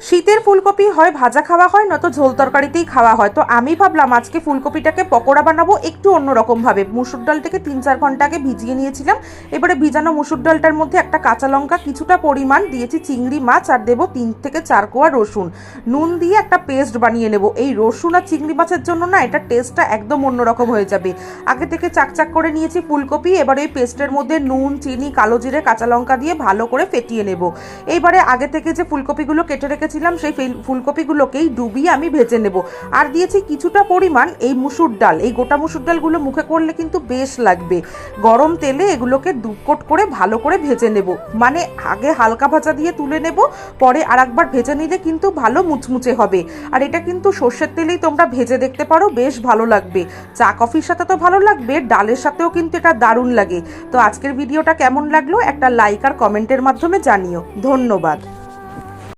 শীতের ফুলকপি হয় ভাজা খাওয়া হয়, নয়তো ঝোল তরকারিতেই খাওয়া হয়। তো আমি ভাবলাম আজকে ফুলকপিটাকে পকোড়া বানাবো একটু অন্যরকমভাবে। মুসুর ডালটাকে 3-4 ঘন্টা আগে ভিজিয়ে নিয়েছিলাম। এবারে ভিজানো মুসুর ডালটার মধ্যে একটা কাঁচা লঙ্কা, কিছুটা পরিমাণ দিয়েছি চিংড়ি মাছ, আর দেবো 3 থেকে 4 কোয়া রসুন। নুন দিয়ে একটা পেস্ট বানিয়ে নেব। এই রসুন আর চিংড়ি মাছের জন্য না এটা টেস্টটা একদম অন্যরকম হয়ে যাবে। আগে থেকে চাকচাক করে নিয়েছি ফুলকপি। এবার এই পেস্টের মধ্যে নুন, চিনি, কালো জিরে, কাঁচা লঙ্কা দিয়ে ভালো করে ফেটিয়ে নেব। এইবারে আগে থেকে যে ফুলকপিগুলো কেটে রেখেছিলাম সেই ফুলকপিগুলোকেই ডুবিয়ে আমি ভেজে নেব। আর দিয়েছি কিছুটা পরিমাণ এই মুসুর ডাল। এই গোটা মুসুর ডালগুলো মুখে করলে কিন্তু বেশ লাগবে। গরম তেলে এগুলোকে দুকোট করে ভালো করে ভেজে নেব। মানে আগে হালকা ভাজা দিয়ে তুলে নেব, পরে আর একবার ভেজে নিলে কিন্তু ভালো মুচমুচে হবে। আর এটা কিন্তু সর্ষের তেলেই তোমরা ভেজে দেখতে পারো, বেশ ভালো লাগবে। চা কফির সাথে তো ভালো লাগবে, ডালের সাথেও কিন্তু এটা দারুণ লাগে। তো আজকের ভিডিওটা কেমন লাগলো একটা লাইক আর কমেন্টের মাধ্যমে জানিও। ধন্যবাদ।